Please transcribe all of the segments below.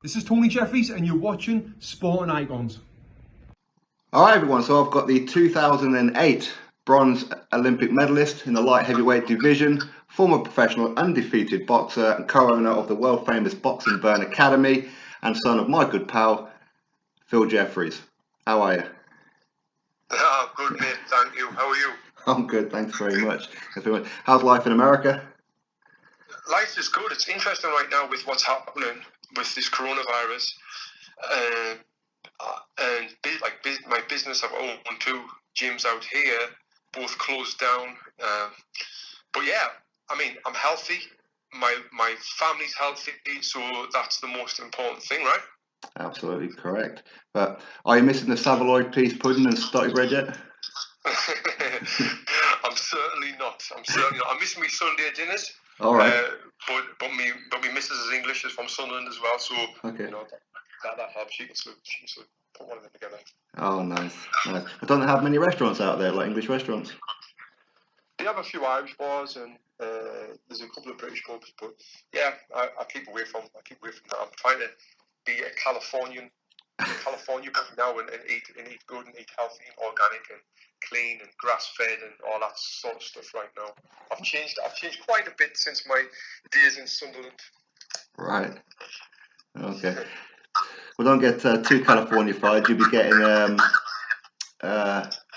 This is Tony Jeffries and you're watching Sporting Icons. Alright everyone, so I've got the 2008 bronze Olympic medalist in the light heavyweight division, former professional undefeated boxer and co-owner of the world famous Box and Burn Academy and son of my good pal, Phil Jeffries. How are you? Oh, good mate, thank you. How are you? I'm good, thanks very much. How's life in America? Life is good. It's interesting right now with what's happening with this coronavirus. My business, I've owned 2 gyms out here, both closed down. But yeah, I mean, I'm healthy. My family's healthy, so that's the most important thing, right? Absolutely correct. But are you missing the Savaloy peas pudding and stotty bread yet? I'm certainly not. I miss my Sunday dinners. All right. But me missus is English, is from Sunderland as well, so Okay. you know that helps. She can put one of them together. Oh, nice. I don't have many restaurants out there, like English restaurants. They have a few Irish bars and there's a couple of British pubs, but yeah, I keep away from that. I'm trying to be a California now and eat good and eat healthy and organic and clean and grass fed and all that sort of stuff right now. I've changed quite a bit since my days in Sunderland. Right. Okay. Well, don't get too Californified. You'll be getting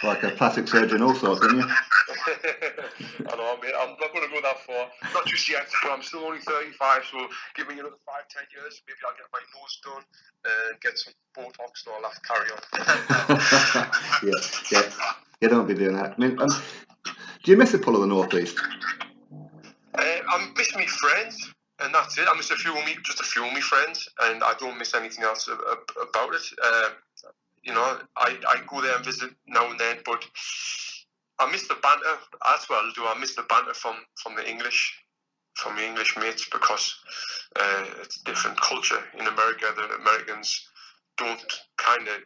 like a plastic surgeon, all sorts, don't you? I know, mate. I'm not going to go that far. Not just yet. But I'm still only 35, so give me another 5-10 years. Maybe I'll get my nose done and get some Botox and all that. Carry on. Yeah. You don't be doing that. I mean, do you miss the pull of the Northeast? I miss my friends, and that's it. I miss just a few of my friends, and I don't miss anything else about it. I go there and visit now and then, but I miss the banter. That's what I'll do. I miss the banter from the English mates, because it's a different culture in America. The Americans don't kind of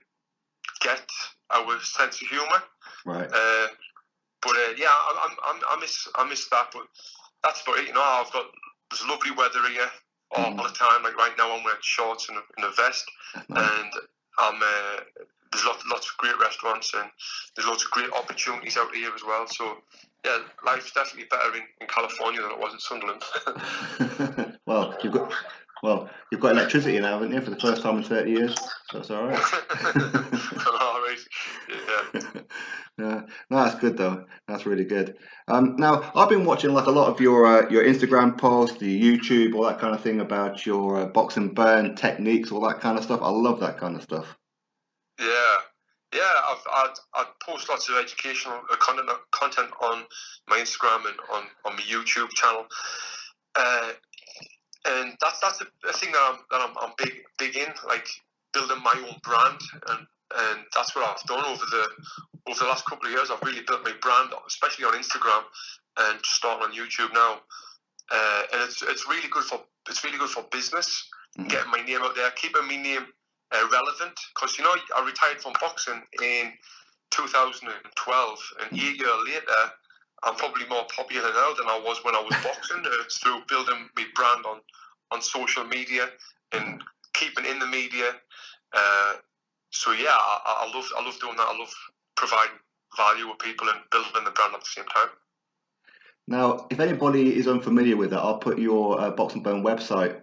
get our sense of humour. Right. Yeah, I miss that, but that's about it. You know, there's lovely weather here all the time. Like right now, I'm wearing shorts and a vest, and there's lots of great restaurants and there's lots of great opportunities out here as well. So yeah, life's definitely better in California than it was in Sunderland. You've got electricity now, haven't you, for the first time in 30 years? So that's all right. All right. Yeah. No, that's good though. That's really good. Now I've been watching like a lot of your Instagram posts, the YouTube, all that kind of thing about your box and burn techniques, all that kind of stuff. I love that kind of stuff. Yeah. I'd post lots of educational content on my Instagram and on my YouTube channel, and that's a thing that I'm big in, like building my own brand, and that's what I've done over the last couple of years. I've really built my brand, especially on Instagram, and starting on YouTube now, and it's really good for business, getting my name out there, keeping my name relevant, because I retired from boxing in 2012, and 8 years later I'm probably more popular now than I was when I was boxing. It's through building my brand on social media and keeping in the media. So yeah, I love doing that. I love providing value with people and building the brand at the same time. Now, if anybody is unfamiliar with it, I'll put your Box and Burn website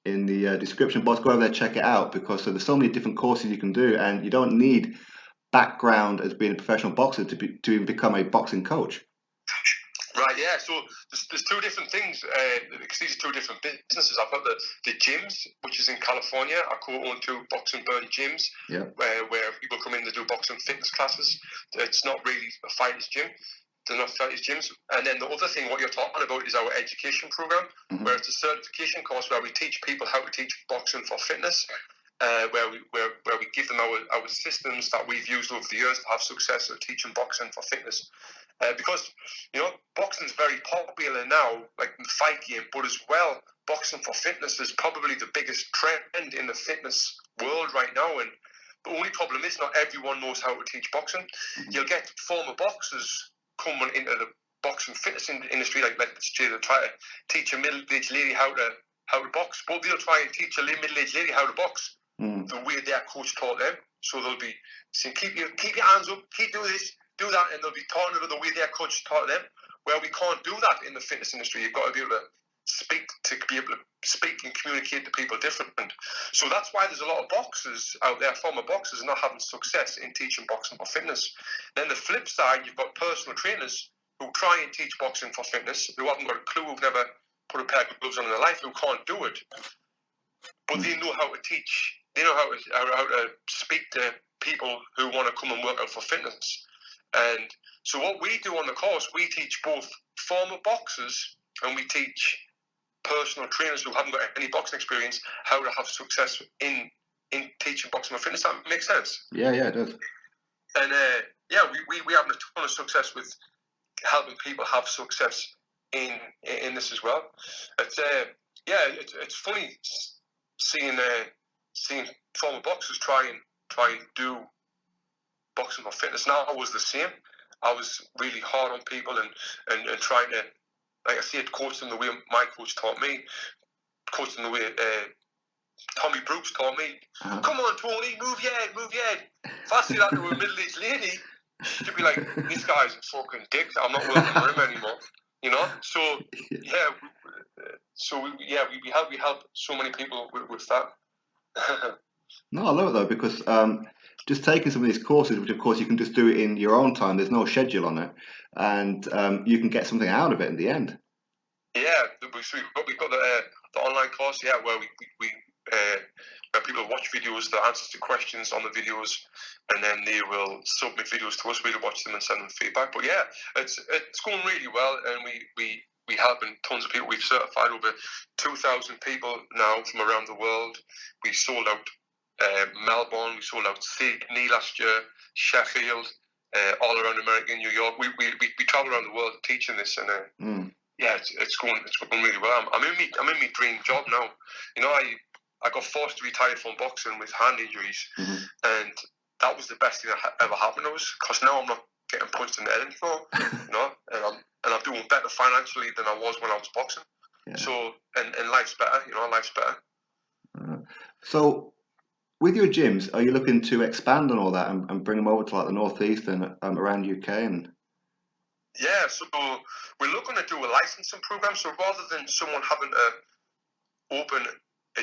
in the description box. Go over there, check it out, because there's so many different courses you can do, and you don't need background as being a professional boxer to even become a boxing coach. Right, yeah. So there's 2 different things, because these are 2 different businesses. I've got the gyms, which is in California. I co-own 2 Box and Burn gyms, where people come in to do boxing fitness classes. It's not really a fighter's gym. They're not fighters gyms. And then the other thing, what you're talking about, is our education program, where it's a certification course where we teach people how to teach boxing for fitness, where we give them our systems that we've used over the years to have success at teaching boxing for fitness. Because boxing is very popular now, like the fight game, but as well, boxing for fitness is probably the biggest trend in the fitness world right now. And the only problem is not everyone knows how to teach boxing. You'll get former boxers coming into the boxing fitness industry, like let's say they try to teach a middle-aged lady how to how to box, but they'll try and teach a middle-aged lady how to box the way their coach taught them. So they'll be saying, keep your hands up, keep doing this, do that, and they'll be taught it the way their coach taught them. Where we can't do that in the fitness industry. You've got to be able to speak and communicate to people different. So that's why there's a lot of boxers out there, former boxers, not having success in teaching boxing for fitness. Then the flip side, you've got personal trainers who try and teach boxing for fitness, who haven't got a clue, who've never put a pair of gloves on in their life, who can't do it. But they know how to teach. They know how to speak to people who want to come and work out for fitness. And so what we do on the course, we teach both former boxers and we teach personal trainers who haven't got any boxing experience how to have success in teaching boxing for fitness. That makes sense? Yeah, it does. And we have a ton of success with helping people have success in this as well. It's funny seeing former boxers try and do boxing for fitness. Now I was the same. I was really hard on people and trying to, like I said, coach them the way my coach taught me, coach them the way Tommy Brooks taught me. Come on, Tony, move your head. If I say that to a middle-aged lady, she'd be like, this guy's a fucking dick. I'm not working for him anymore. You know? So we help so many people with that. No, I love it though, because just taking some of these courses, which of course you can just do it in your own time, there's no schedule on it, and you can get something out of it in the end. Yeah, we've got the online course, where where people watch videos, they answer to questions on the videos, and then they will submit videos to us. We'll watch them and send them feedback. But yeah, it's going really well, and we helping tons of people. We've certified over 2,000 people now from around the world. We sold out Melbourne, we sold out Sydney last year, Sheffield, all around America, New York. We travel around the world teaching this, and it's going really well. I'm in my dream job now. You know, I got forced to retire from boxing with hand injuries, and that was the best thing that ever happened to us, because now I'm not getting punched in the head anymore. You know, and I'm doing better financially than I was when I was boxing. Yeah. So and life's better. You know, life's better. So, with your gyms, are you looking to expand on all that and bring them over to like the Northeast and around UK and? Yeah, so we're looking to do a licensing program. So rather than someone having to open a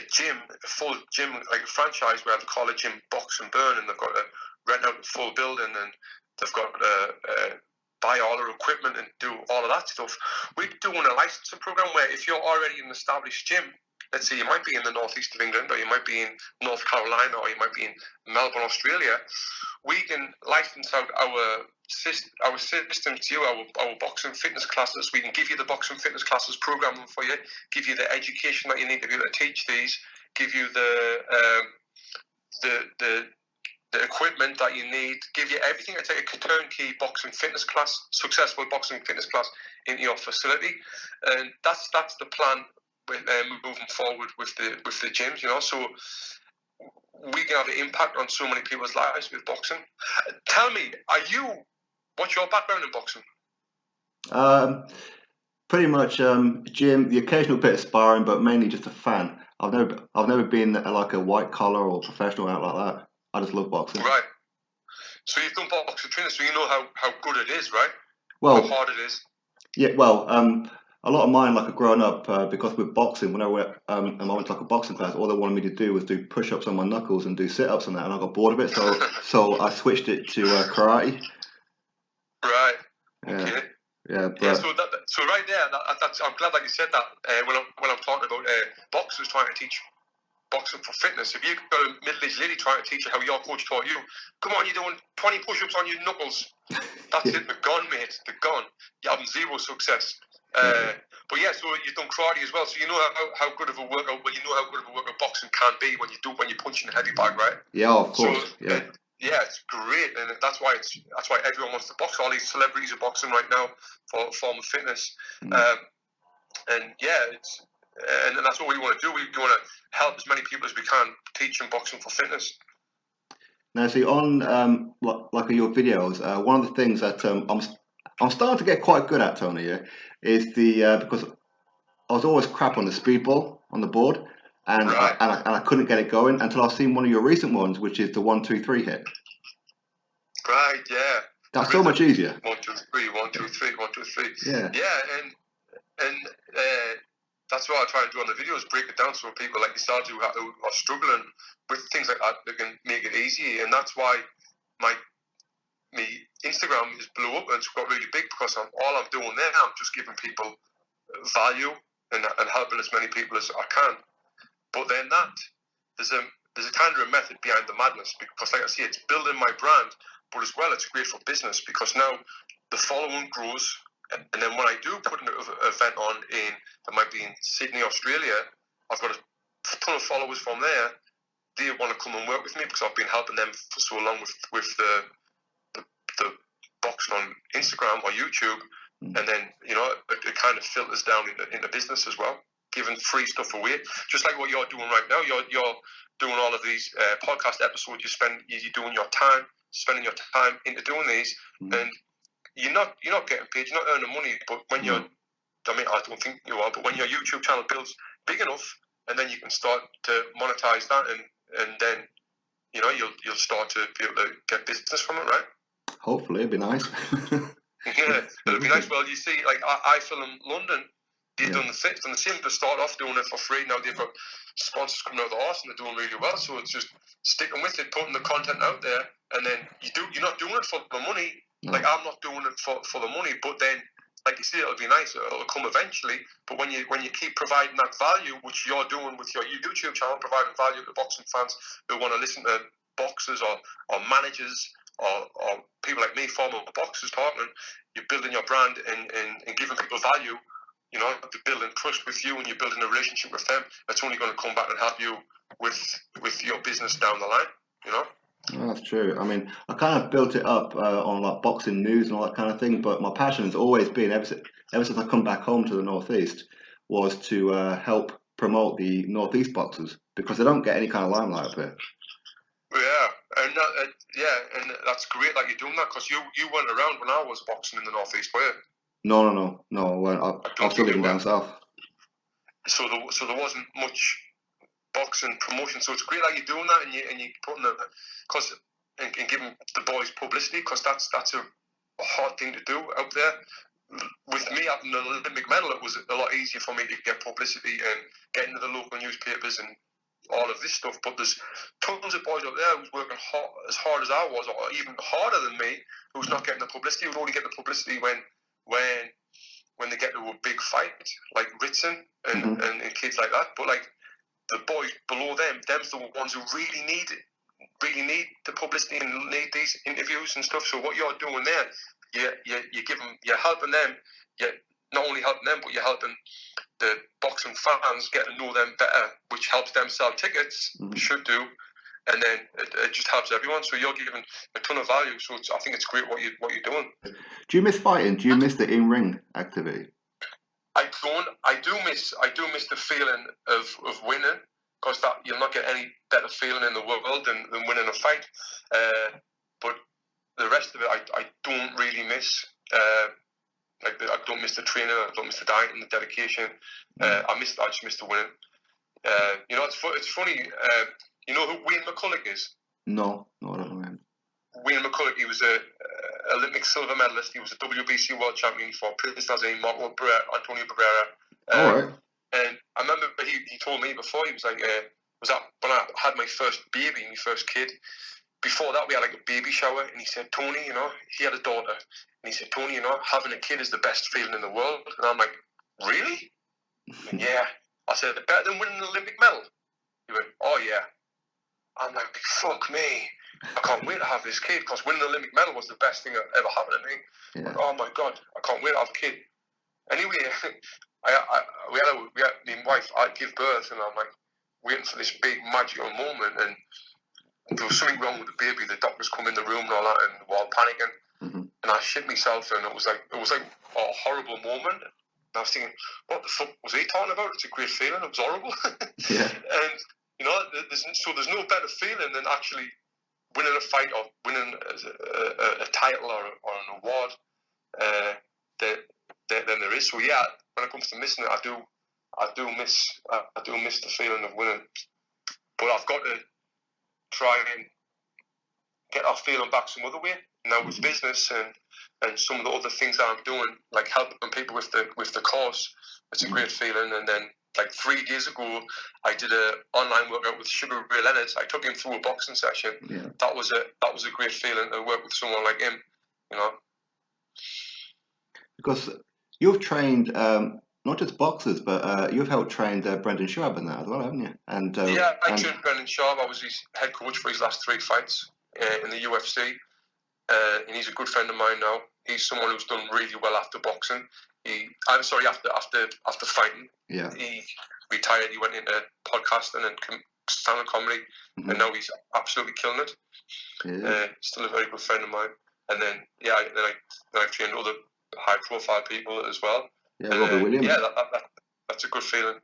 full gym, like a franchise where they call a gym Box and Burn, and they've got to rent out the full building, and they've got to buy all their equipment and do all of that stuff. We're doing a licensing program where if you're already an established gym, let's say you might be in the northeast of England, or you might be in North Carolina, or you might be in Melbourne, Australia, we can license out our systems to you, our boxing fitness classes. We can give you the boxing fitness classes, program them for you, give you the education that you need to be able to teach these, give you the equipment that you need, give you everything to take a turnkey boxing fitness class, successful boxing fitness class in your facility. And that's the plan with moving forward with the gyms, you know. So we can have an impact on so many people's lives with boxing. Tell me, what's your background in boxing? Pretty much gym, the occasional bit of sparring, but mainly just a fan. I've never been like a white collar or professional out like that. I just love boxing. Right. So you've done boxing training, so you know how good it is, right? Well, how hard it is. Yeah. Well, a lot of mine, like growing up, because with boxing, when I went to like a boxing class, all they wanted me to do was do push-ups on my knuckles and do sit-ups and that, and I got bored of it, so I switched it to karate. Right. Yeah. Okay. Yeah. So right there, I'm glad that you said that. When I'm talking about boxers trying to teach boxing for fitness, if you've got a middle-aged lady trying to teach you how your coach taught you, come on, you're doing 20 push-ups on your knuckles. That's it, they're gone, mate. They're gone. You're having zero success. But yeah, so you've done karate as well, so you know how good of a workout. Well, you know how good of a workout boxing can be when you're punching a heavy bag, right? Yeah, of course. So, yeah, it's great, and that's why everyone wants to box. All these celebrities are boxing right now for a form of fitness, and that's what we want to do. We want to help as many people as we can teaching boxing for fitness. Now, see, on like your videos, one of the things that I'm starting to get quite good at, Tony, is because I was always crap on the speedball on the board, and I couldn't get it going until I've seen one of your recent ones, which is the 1, 2, 3 hit. Right, yeah. That's so much easier. 1, 2, 3, 1, 2, 3, 1, 2, 3. Yeah. Yeah, and that's what I try and do on the videos, break it down so people like yourself who are struggling with things like that, they can make it easy. And that's why my Instagram is blew up and it's got really big, because all I'm doing there, I'm just giving people value and helping as many people as I can. But then there's a kind of a method behind the madness, because like I say, it's building my brand, but as well it's great for business, because now the following grows. And then when I do put an event on that might be in Sydney, Australia, I've got a ton of followers from there. They want to come and work with me because I've been helping them for so long with the boxing on Instagram or YouTube. And then, it kind of filters down into business as well, giving free stuff away. Just like what you're doing right now. You're doing all of these podcast episodes. You're doing your time, spending your time into doing these. And you're not getting paid, you're not earning money, but when I don't think you are, but when your YouTube channel builds big enough, and then you can start to monetize that, and then you'll start to be able to get business from it, right? Hopefully, it'd be nice. Yeah, it'll be nice. Well, you see, like I film London, they've done the same. To start off doing it for free. Now they've got sponsors coming out of the arse and they're doing really well. So it's just sticking with it, putting the content out there, and then you're not doing it for the money. No. Like I'm not doing it for the money, but then, like you say, it'll be nice. It'll come eventually. But when you keep providing that value, which you're doing with your YouTube channel, providing value to boxing fans who want to listen to boxers or managers or people like me, former boxers, talking, you're building your brand and giving people value. They're building trust with you, and you're building a relationship with them. That's only going to come back and help you with your business down the line. Oh, that's true. I mean, I kind of built it up on like boxing news and all that kind of thing, but my passion has always been, ever since I come back home to the Northeast, was to help promote the Northeast boxers, because they don't get any kind of limelight up here. Yeah, and that's great that you're doing that, because you weren't around when I was boxing in the Northeast, were you? No, I weren't. I was still living down south. So there wasn't much boxing promotion, so it's great that you're doing that, and you putting and giving the boys publicity, because that's a hard thing to do out there. With me having an Olympic medal, it was a lot easier for me to get publicity and get into the local newspapers and all of this stuff. But there's tons of boys out there who's working as hard as I was, or even harder than me, who's not getting the publicity. Who'd only get the publicity when they get to a big fight, like Ritson and kids like that. But like the boys below them's the ones who really need the publicity and need these interviews and stuff. So what you're doing there, you're helping them. You're not only helping them, but you're helping the boxing fans get to know them better, which helps them sell tickets. Should do. And then it just helps everyone. So you're giving a ton of value. So I think it's great what you're doing. Do you miss fighting? Do you miss the in-ring activity? I don't. I do miss the feeling of winning, because that you'll not get any better feeling in the world than winning a fight. But the rest of it, I don't really miss. I don't miss the training. I don't miss the diet and the dedication. I just miss the winning. It's funny. You know who Wayne McCulloch is? No, I don't know him. Wayne McCulloch, he was a Olympic silver medalist. He was a WBC world champion for Prince Nazim, Antonio Barrera. All right. And I remember he told me before, he was like, was that when I had my first baby, my first kid? Before that, we had like a baby shower, and he said, Tony, he had a daughter, and he said, Tony, having a kid is the best feeling in the world. And I'm like, really? Yeah. I said, better than winning an Olympic medal? He went, oh yeah. I'm like, fuck me. I can't wait to have this kid, because winning an Olympic medal was the best thing that ever happened to me. Yeah. Like, oh my God, I can't wait to have a kid. Anyway, we had my wife, I'd give birth, and I'm like waiting for this big magical moment, and there was something wrong with the baby. The doctors come in the room and all that, and we're all panicking. And I shit myself, and it was like a horrible moment. And I was thinking, what the fuck was he talking about? It's a great feeling. It was horrible. Yeah. And there's no better feeling than actually winning a fight or winning a title or an award than there is. So yeah, when it comes to missing it, I do miss the feeling of winning. But I've got to try and get that feeling back some other way. Now with business and some of the other things that I'm doing, like helping people with the course, it's a great feeling. And then like 3 days ago, I did an online workout with Sugar Ray Leonard. I took him through a boxing session. Yeah. That was a great feeling to work with someone like him, you know. Because you've trained not just boxers, but you've helped train Brendan Sharp in that as well, haven't you? And I trained Brendan Sharp. I was his head coach for his last 3 fights in the UFC. And he's a good friend of mine now. He's someone who's done really well after boxing. After fighting. Yeah. He retired. He went into podcasting and stand-up comedy, and now he's absolutely killing it. Yeah. Still a very good friend of mine. And then I've trained other high-profile people as well. Yeah, Robert Williams. Yeah, that's a good feeling.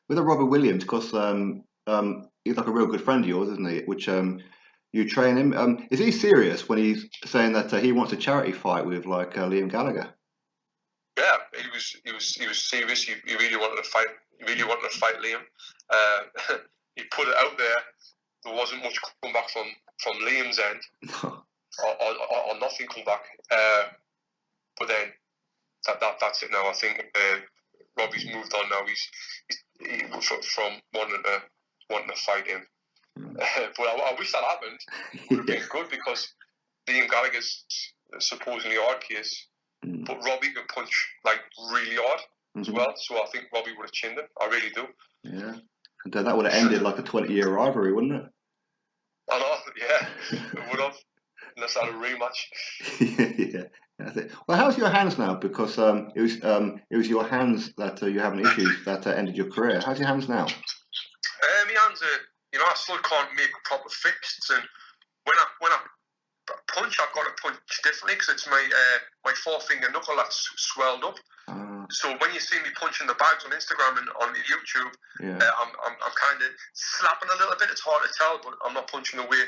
With Robert Williams, because he's like a real good friend of yours, isn't he? Which you train him. Is he serious when he's saying that he wants a charity fight with like Liam Gallagher? Yeah, he was serious. He really wanted to fight. He really wanted to fight Liam. He put it out there. There wasn't much come back from Liam's end, or nothing come back. But then that's it now. I think Robbie's moved on now. He's from wanting to fight him. But I wish that happened. It would have been good because Liam Gallagher's supposedly hard case, but Robbie can punch like really hard as well. So I think Robbie would have chinned him. I really do. Yeah, and that would have ended like a 20-year rivalry, wouldn't it? I know. Yeah, it would have. Unless I had a rematch. Yeah. That's it. Well, how's your hands now? Because it was your hands that you're having issues that ended your career. How's your hands now? My hands are, I still can't make proper fists, and when I punch, I've got to punch differently because it's my forefinger knuckle that's swelled up. So when you see me punching the bags on Instagram and on YouTube, yeah. I'm kind of slapping a little bit. It's hard to tell, but I'm not punching the way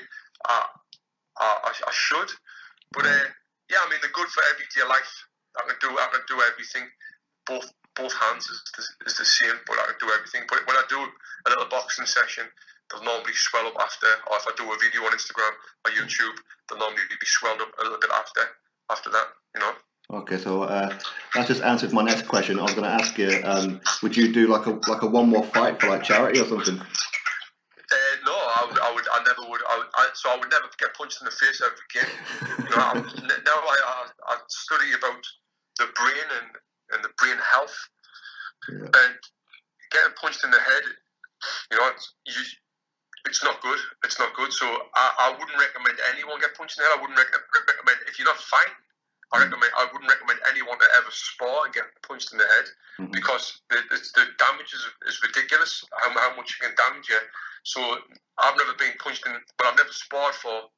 I should. But yeah, I mean, they're good for everyday life. I can do everything. Both hands is the same, but I can do everything. But when I do a little boxing session, they'll normally swell up after. Or if I do a video on Instagram or YouTube, they'll normally be swelled up a little bit after that. Okay, so that just answered my next question. I was going to ask you, would you do like a one more fight for like charity or something? No, I never would. So I would never get punched in the face ever again. Now I study about the brain and the brain health, and getting punched in the head, it's not good. It's not good. So I wouldn't recommend anyone get punched in the head. I wouldn't recommend if you're not fighting. I wouldn't recommend anyone to ever spar and get punched in the head because the damage is ridiculous. How much you can damage you. So I've never been punched in, but I've never sparred for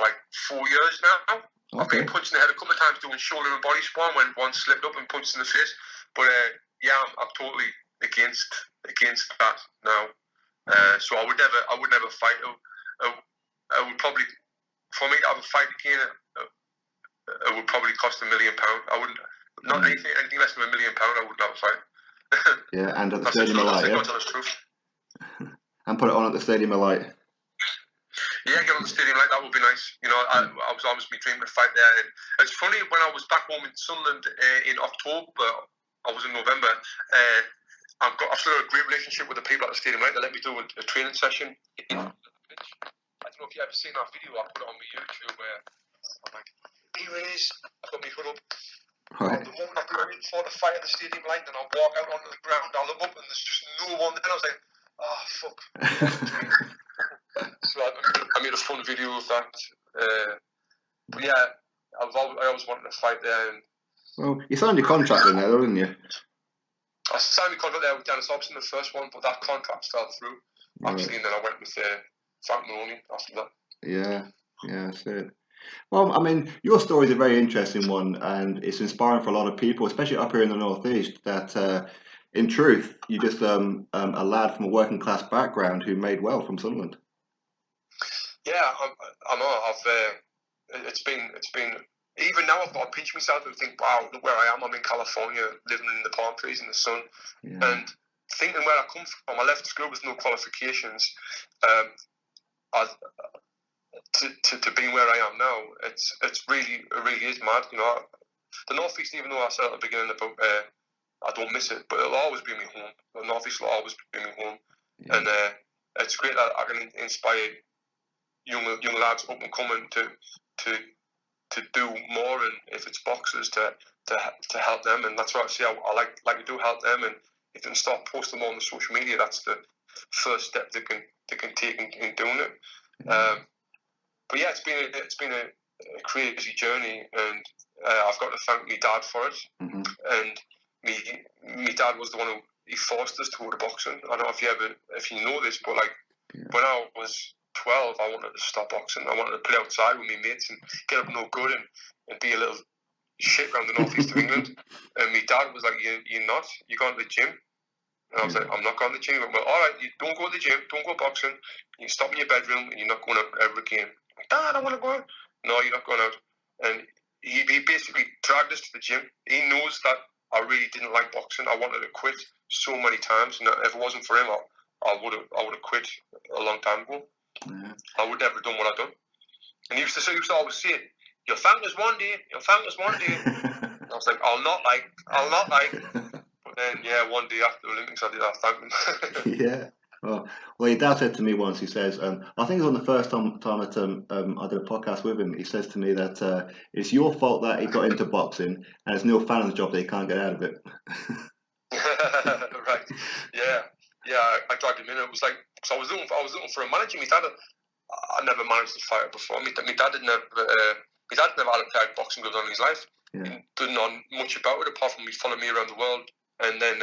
like 4 years now. Okay. I've been punched in the head a couple of times doing shoulder and body sparring when one slipped up and punched in the face. But yeah, I'm totally against that now. So I would never fight. I would probably, for me to have a fight again, it would probably cost £1 million. I wouldn't, not anything less than £1 million. I wouldn't have a fight. Yeah, and at the Stadium of Light, yeah. Tell the truth. And put it on at the Stadium of Light. Yeah, get on the Stadium Light. That would be nice. I was always dreaming to fight there. And it's funny, when I was back home in Sunderland in October, I was in November. I've still got a great relationship with the people at the Stadium Light. They let me do a training session. I don't know if you've ever seen that video. I put it on my YouTube where I'm like, here it is. I've got my hood up. Right. The moment I go in for the fight at the Stadium Light, and I walk out onto the ground, I look up and there's just no one there. I was like, oh, fuck. So I made a fun video of that. But yeah, I always wanted to fight there. And well, you signed your contract in there, didn't you? I signed my contract there with Dennis Hobson, the first one, but that contract fell through, actually, and then I went with Frank Maloney after that. Yeah, that's it. Well, I mean, your story is a very interesting one, and it's inspiring for a lot of people, especially up here in the Northeast, that in truth, you're just a lad from a working class background who made well from Sunderland. Yeah, I know. It's been even now I've got to pinch myself and think, wow, look where I am. I'm in California, living in the palm trees in the sun, and thinking where I come from. I left school with no qualifications. To being where I am now, it really is mad. You know, the Northeast, even though I said at the beginning about I don't miss it, but it'll always be my home. The Northeast will always be my home, and it's great that I can inspire young lads up and coming to do more, and if it's boxers to help them, and that's what I say. I like to do help them, and if they can start posting more on the social media, that's the first step they can take in doing it. But yeah, it's been a crazy journey, and I've got to thank my dad for it. And my dad was the one who he forced us to go to boxing. I don't know if you know this, but like when I was 12, I wanted to stop boxing. I wanted to play outside with my mates and get up no good and be a little shit around the northeast of England. And my dad was like, "You're not. You're going to the gym." And I was like, "I'm not going to the gym." He went, "Well, all right, you don't go to the gym, don't go boxing. You stop in your bedroom and you're not going out ever again." "Dad, I want to go out." "No, you're not going out." And he basically dragged us to the gym. He knows that I really didn't like boxing. I wanted to quit so many times, and if it wasn't for him, I would have quit a long time ago. I would never have done what I've done. And he used to always say, "You'll thank us one day. You'll thank us one day." And I was like, I'll not like. But then, one day after the Olympics, I thanked him. Yeah. Well, your dad said to me once, he says, I think it was on the first time that I did a podcast with him, he says to me that it's your fault that he got into boxing, and it's Neil Fallon's job that he can't get out of it. Right. Yeah, I dragged him in. It was like, because I was looking for a manager. My dad, I never managed a fighter before. My dad never had a pair of boxing gloves on in his life. He didn't know much about it apart from he followed me around the world. And then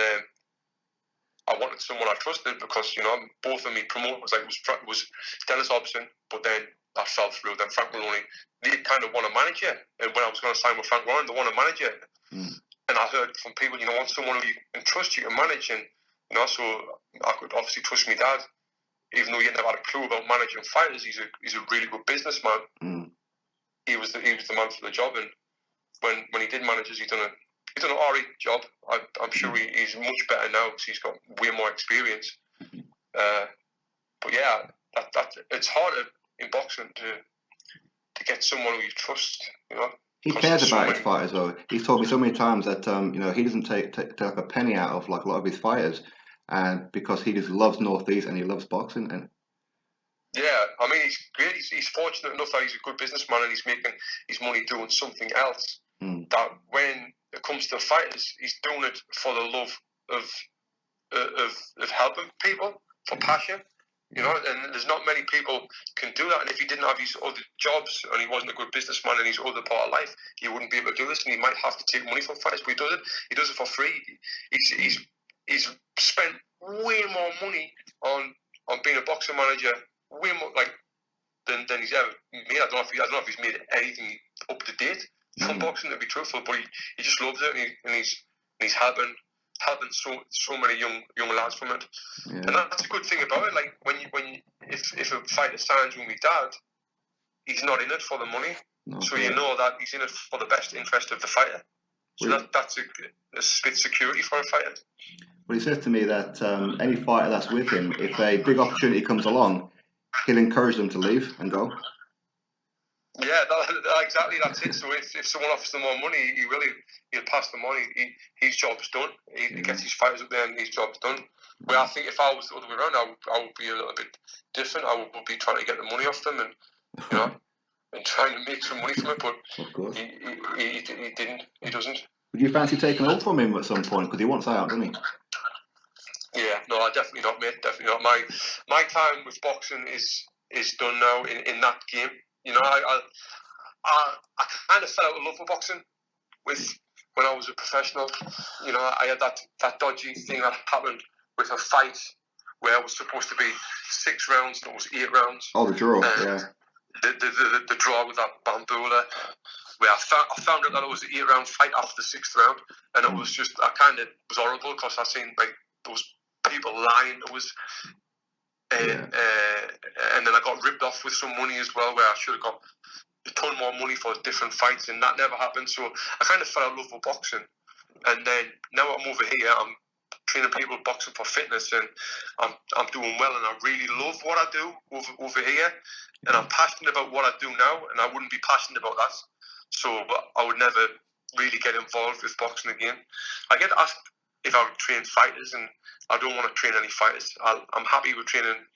I wanted someone I trusted because, you know, both of me promoters, like it was Dennis Hobson, but then that fell through. Then Frank Maloney, they kind of want a manager. And when I was going to sign with Frank Warren, they want a manager. And I heard from people, you know, want someone who you can trust, you can manage. And, you know, so I could obviously trust my dad, even though he never had a clue about managing fighters. He's a really good businessman. He was the man for the job. And when he did manage us, he done an alright job. I'm sure he's much better now because he's got way more experience. But yeah, that it's harder in boxing to get someone who you trust. You know, he cares about his fighters though. He's told me so many times that you know, he doesn't take like a penny out of like a lot of his fighters, and because he just loves Northeast and he loves boxing. And yeah, I mean, he's great. He's fortunate enough that he's a good businessman and he's making his money doing something else. That when it comes to fighters, he's doing it for the love of helping people, for passion. You know, and there's not many people can do that. And if he didn't have his other jobs and he wasn't a good businessman in his other part of life, he wouldn't be able to do this. And he might have to take money from fighters, but he does it. He does it for free. He's spent way more money on being a boxing manager, way more than he's ever made. I don't know if he's made anything up to date from boxing, to be truthful, but he just loves it, and he's helping so many young lads from it. And that's a good thing about it. Like if a fighter signs with my dad, he's not in it for the money. So you know that he's in it for the best interest of the fighter. So that's a bit of security for a fighter. Well, he says to me that any fighter that's with him, if a big opportunity comes along, he'll encourage them to leave and go. Yeah, exactly. That's it. So if someone offers them more money, he'll pass the money. His job's done. He gets his fighters up there, and his job's done. Where I think if I was the other way around, I would be a little bit different. I would be trying to get the money off them, and you know, and trying to make some money from it. But of course, he didn't. He doesn't. Would you fancy taking over from him at some point? Because he wants out, doesn't he? Yeah, no, definitely not, mate. Definitely not. My time with boxing is done now in that game. You know, I kind of fell out of love with boxing when I was a professional. You know, I had that dodgy thing that happened with a fight where it was supposed to be 6 rounds and it was 8 rounds. Oh, the draw, yeah. The draw with that bamboola, where I found out that it was an 8-round fight after the 6th round, and it was just, it was horrible because I seen like those people lying. It was. And then I got ripped off with some money as well, where I should have got a ton more money for different fights, and that never happened. So I kind of fell out of love with boxing, and then now I'm over here. I'm training people boxing for fitness, and I'm doing well, and I really love what I do over here, and I'm passionate about what I do now, and I wouldn't be passionate about that. So I would never really get involved with boxing again. I get asked if I would train fighters, and I don't want to train any fighters. I'm happy with training.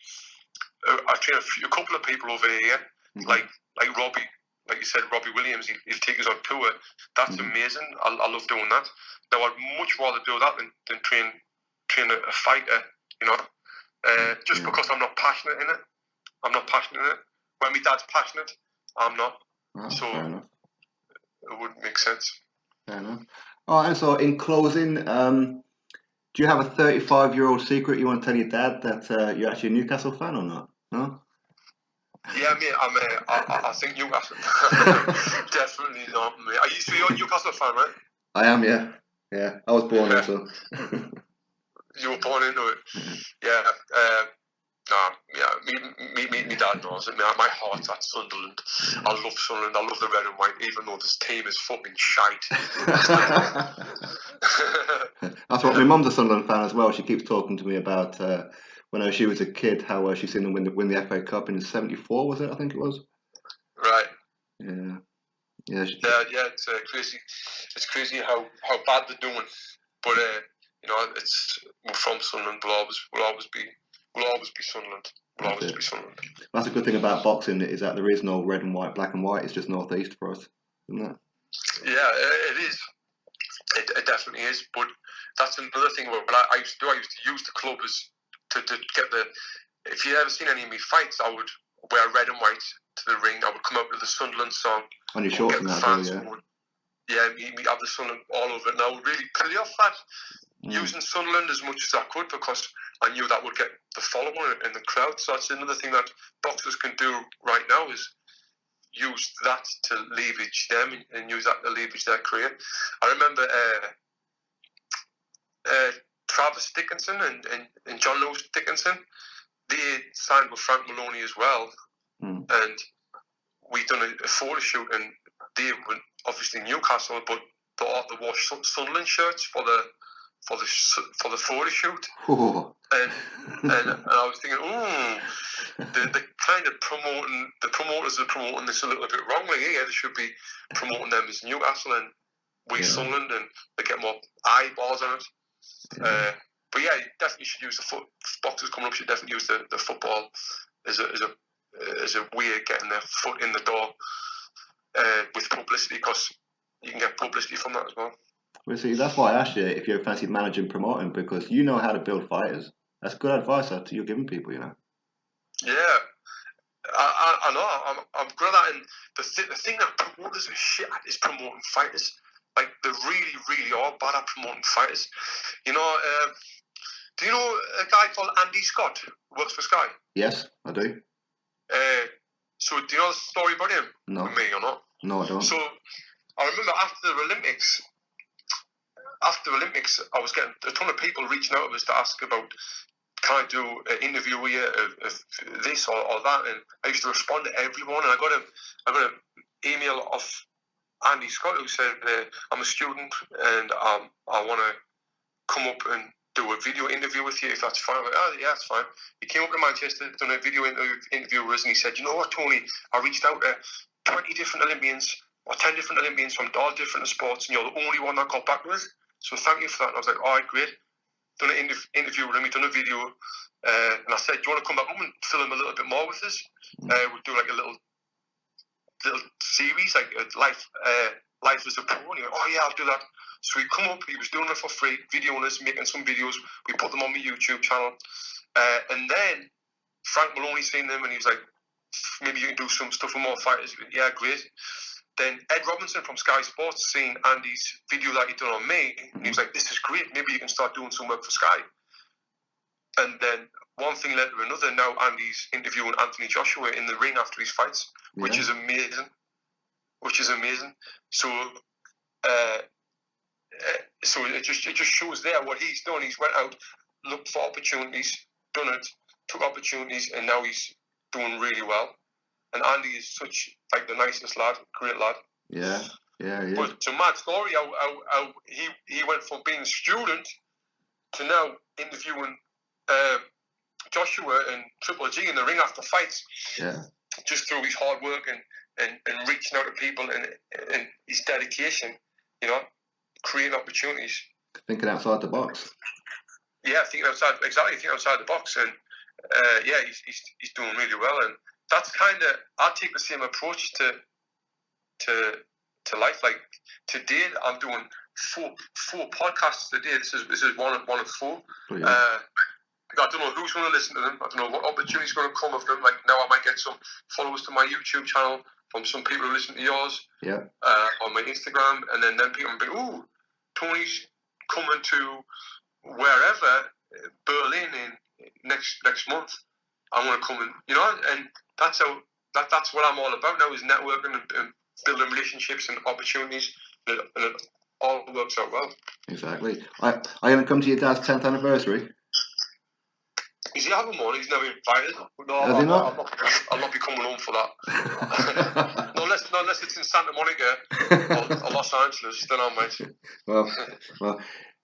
I train a couple of people over here, like Robbie. Like you said, Robbie Williams, he'll take us on tour. That's amazing. I love doing that. Now, I'd much rather do that than train a fighter, you know, just because I'm not passionate in it. I'm not passionate in it. When my dad's passionate, I'm not. So it wouldn't make sense. Fair enough. All right, and so in closing, do you have a 35-year-old secret you want to tell your dad that you're actually a Newcastle fan or not? No? Yeah, mate, I think Newcastle. Definitely not, mate. So you're a Newcastle fan, right? I am, yeah. Yeah, I was born in, so. You were born into it. Yeah. Me dad knows it. My heart's at Sunderland. I love Sunderland. I love the red and white, even though this team is fucking shite. That's what my mum's a Sunderland fan as well. She keeps talking to me about when she was a kid, how she's seen them win the FA Cup in '74, was it? I think it was. Right. Yeah. Yeah. It's crazy. It's crazy how bad they're doing. But you know, we're from Sunderland. We'll always be Sunderland. We'll always be Sunderland. That's a good thing about boxing, is that there is no red and white, black and white. It's just north east for us, isn't it? Yeah, it is. It definitely is. But that's another thing. What I used to do, I used to use the club to get the. If you ever seen any of me fights, I would wear red and white to the ring. I would come out with the Sunderland song. On your shorts and that, yeah. Me have the Sunderland all over it. And I would really play off that, using Sunderland as much as I could, because I knew that would get the following in the crowd. So that's another thing that boxers can do right now, is use that to leverage them and use that to leverage their career. I remember Travis Dickinson and John Lewis Dickinson, they signed with Frank Maloney as well, and we done a photo shoot, and they were obviously Newcastle, but they wore Sunderland shirts for the photo shoot. And I was thinking, the kind of the promoters are promoting this a little bit wrongly. Yeah, they should be promoting them as Newcastle and Sunderland, and they get more eyeballs on it. But yeah, you definitely should use the boxers coming up should definitely use the football as a way of getting their foot in the door with publicity, because you can get publicity from that as well. Well, see, that's why I asked you if you're fancy managing and promoting, because you know how to build fighters. That's good advice that you're giving people, you know. Yeah, I know. I'm good at that, and the thing that promoters are shit at is promoting fighters. Like, they really, really are bad at promoting fighters. You know, do you know a guy called Andy Scott who works for Sky? Yes, I do. So do you know the story about him? No. With me or not? No, I don't. So I remember after the Olympics, I was getting a ton of people reaching out to us to ask about, can I do an interview with you of this or that, and I used to respond to everyone, and I got an email off Andy Scott who said, I'm a student and I want to come up and do a video interview with you, if that's fine. I'm like, oh yeah, that's fine. He came up to Manchester, done a video interview with us, and he said, you know what, Tony, I reached out to 20 different Olympians or 10 different Olympians from all different sports, and you're the only one that got back to us, so thank you for that. And I was like, all right, great. Done an interview with him, we done a video, and I said, do you want to come back up and film a little bit more with us? We'll do like a little series, like life as a pro. And he went, oh yeah, I'll do that. So he come up, he was doing it for free, videoing us, making some videos. We put them on my YouTube channel, and then Frank Maloney seen them, and he was like, maybe you can do some stuff with more fighters. Yeah, great. Then Ed Robinson from Sky Sports seen Andy's video that he done on me, and he was like, this is great, maybe you can start doing some work for Sky. And then one thing led to another. Now Andy's interviewing Anthony Joshua in the ring after his fights, which is amazing. So it just shows there what he's done. He's went out, looked for opportunities, done it, took opportunities, and now he's doing really well. and Andy is such like the nicest lad, great lad. Yeah. But it's a mad story how he went from being a student to now interviewing Joshua and Triple G in the ring after fights. Yeah. Just through his hard work and reaching out to people and his dedication, you know, creating opportunities. Thinking outside the box. Yeah, thinking outside the box, and he's doing really well, and that's kind of I take the same approach to life. Like today, I'm doing four podcasts today. This is one of four. Oh, yeah. I don't know who's going to listen to them. I don't know what opportunity's going to come of them. Like now, I might get some followers to my YouTube channel from some people who listen to yours. Yeah. On my Instagram, and then people will be, "Ooh, Tony's coming to wherever Berlin in next month. I want to come and and that's what I'm all about now is networking and building relationships and opportunities, and it all works out well." Exactly. I haven't come to your dad's 10th anniversary. Is he having one? He's never invited. No, Has he not? I'll not be coming home for that. unless it's in Santa Monica or Los Angeles, then I might.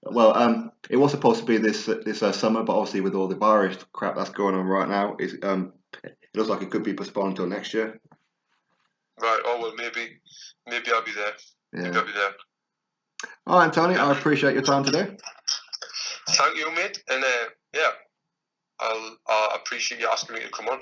Well, it was supposed to be this summer, but obviously with all the virus crap that's going on right now, it looks like it could be postponed until next year. Right. Oh well, maybe I'll be there. Yeah. Maybe I'll be there. All right, Tony. I appreciate your time today. Thank you, mate. And I appreciate you asking me to come on.